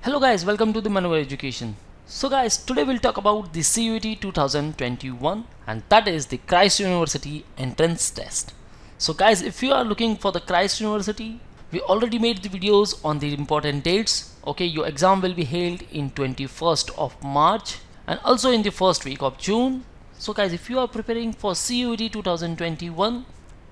Hello guys, welcome to the Manwar Education. So guys, today we'll talk about the CUET 2021 and that is the Christ University entrance test. So guys, if you are looking for the Christ University, we already made the videos on the important dates. Okay, your exam will be held in 21st of March and also in the first week of June. So guys, if you are preparing for CUET 2021,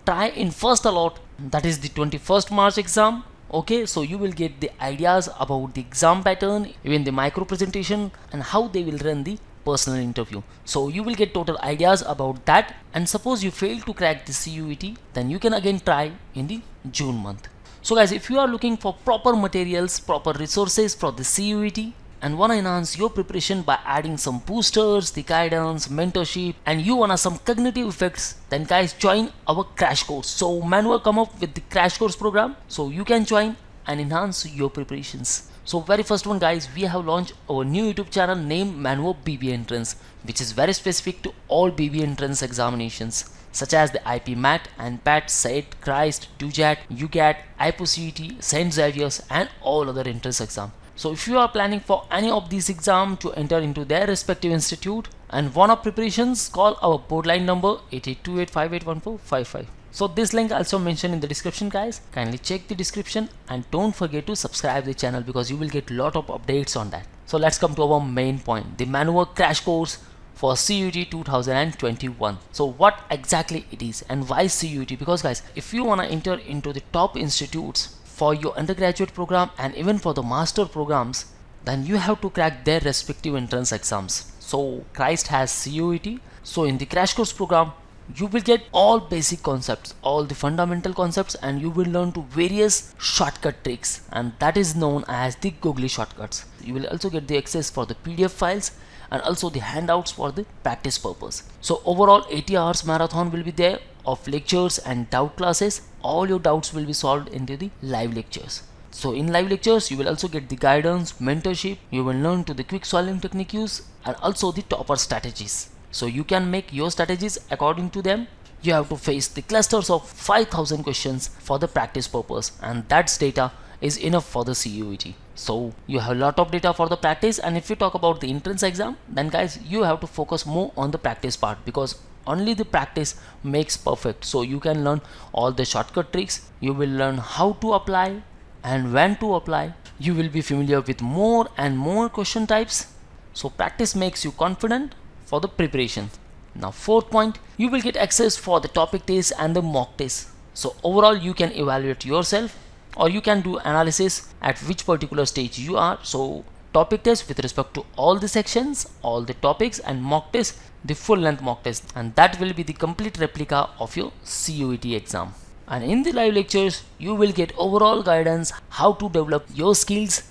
try in first allot, that is the 21st March exam. Okay, so you will get the ideas about the exam pattern, even the micro presentation and how they will run the personal interview. So you will get total ideas about that, and suppose you fail to crack the CUET, then you can again try in the June month. So guys, if you are looking for proper materials, proper resources for the CUET and wanna enhance your preparation by adding some boosters, the guidance, mentorship, and you wanna some cognitive effects, then guys join our crash course. So Manwar come up with the crash course program, so you can join and enhance your preparations. So very first one guys, we have launched our new YouTube channel named Manwar BBA Entrance, which is very specific to all BBA entrance examinations such as the IP MAT, ANPAT, SET, Christ, DUJAT, UGAT, IPOCET, St. Xavier's and all other entrance exam. So if you are planning for any of these exams to enter into their respective institute and want up preparations, call our board line number 8828581455. So this link also mentioned in the description guys. Kindly check the description and don't forget to subscribe the channel because you will get lot of updates on that. So let's come to our main point, the Manwar crash course for CUET 2021. So what exactly it is and why CUET? Because guys, if you want to enter into the top institutes for your undergraduate program and even for the master programs, then you have to crack their respective entrance exams. So Christ has CUET. So in the crash course program, you will get all basic concepts, all the fundamental concepts, and you will learn to various shortcut tricks, and that is known as the googly shortcuts. You will also get the access for the PDF files and also the handouts for the practice purpose. So overall 80 hours marathon will be there of lectures and doubt classes. All your doubts will be solved into the live lectures. So in live lectures you will also get the guidance, mentorship, you will learn to the quick solving technique use and also the topper strategies. So you can make your strategies according to them. You have to face the clusters of 5000 questions for the practice purpose, and that's data is enough for the CUET. So you have a lot of data for the practice, and if you talk about the entrance exam, then guys you have to focus more on the practice part because only the practice makes perfect. So you can learn all the shortcut tricks, you will learn how to apply and when to apply. You will be familiar with more and more question types. So practice makes you confident for the preparation. Now fourth point, you will get access for the topic test and the mock test. So overall you can evaluate yourself or you can do analysis at which particular stage you are. So topic test with respect to all the sections, all the topics, and mock test, the full length mock test, and that will be the complete replica of your CUET exam. And in the live lectures you will get overall guidance how to develop your skills.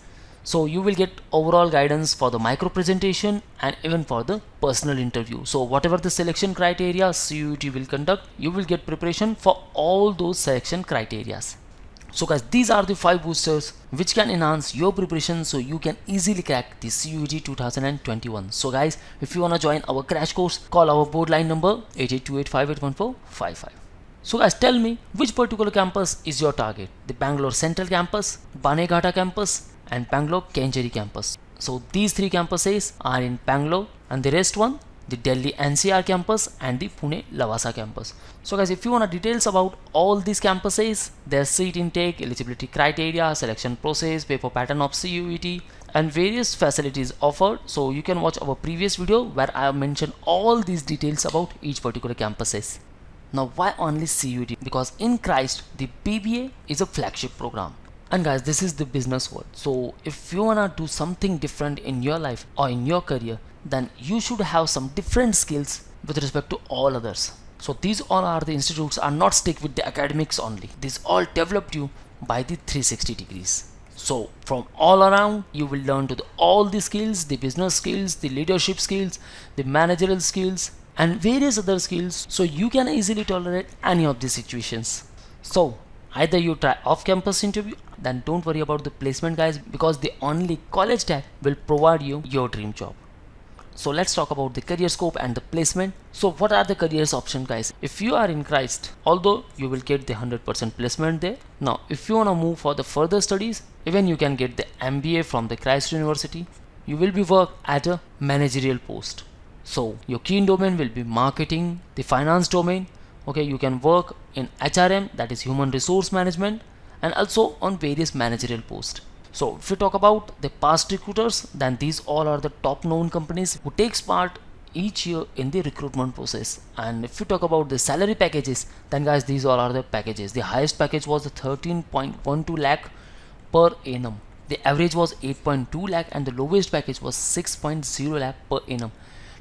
So you will get overall guidance for the micro presentation and even for the personal interview. So whatever the selection criteria CUET will conduct, you will get preparation for all those selection criterias. So guys, these are the 5 boosters which can enhance your preparation so you can easily crack the CUET 2021. So guys, if you wanna join our crash course, call our board line number 8828581455. So guys, tell me which particular campus is your target? The Bangalore Central campus, Baneghatta campus and Bangalore Kenjeri campus. So these 3 campuses are in Bangalore, and the rest one, the Delhi NCR campus and the Pune Lavasa campus. So guys, if you want details about all these campuses, their seat intake, eligibility criteria, selection process, paper pattern of CUET and various facilities offered, so you can watch our previous video where I have mentioned all these details about each particular campuses. Now why only CUET? Because in Christ the BBA is a flagship program. And guys, this is the business world. So if you wanna do something different in your life or in your career, then you should have some different skills with respect to all others. So these all are the institutes are not stick with the academics only. These all developed you by the 360 degrees. So from all around you will learn to all the skills, the business skills, the leadership skills, the managerial skills and various other skills, so you can easily tolerate any of these situations. So either you try off-campus interview, then don't worry about the placement guys, because the only college tag will provide you your dream job. So let's talk about the career scope and the placement. So what are the careers option guys? If you are in Christ, although you will get the 100% placement there. Now if you want to move for the further studies, Even you can get the MBA from the Christ University. You will be work at a managerial post. So your key domain will be marketing, the finance domain. Okay, you can work in HRM, that is human resource management, and also on various managerial posts. So if we talk about the past recruiters, then these all are the top known companies who takes part each year in the recruitment process. And if you talk about the salary packages, then guys, these all are the packages. The highest package was the 13.12 lakh per annum. The average was 8.2 lakh and the lowest package was 6.0 lakh per annum.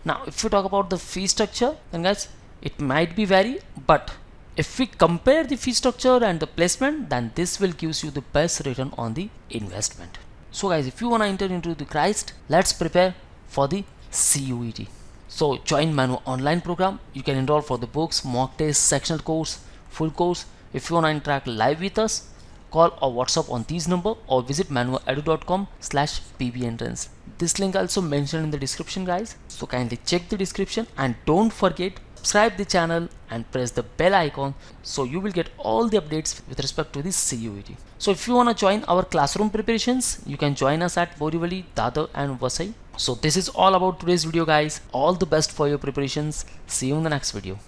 Now if we talk about the fee structure, then guys, it might be vary, but if we compare the fee structure and the placement, then this will gives you the best return on the investment. So guys, if you want to enter into the Christ, let's prepare for the CUET. So join Manu online program. You can enroll for the books, mock test, sectional course, full course. If you want to interact live with us, call or WhatsApp on these number or visit manuedu.com/pbentrance. This link also mentioned in the description, guys. So kindly check the description and don't forget subscribe the channel and press the bell icon so you will get all the updates with respect to the CUET. So if you want to join our classroom preparations, you can join us at Borivali, Dadar and Vasai. So this is all about today's video, guys. All the best for your preparations. See you in the next video.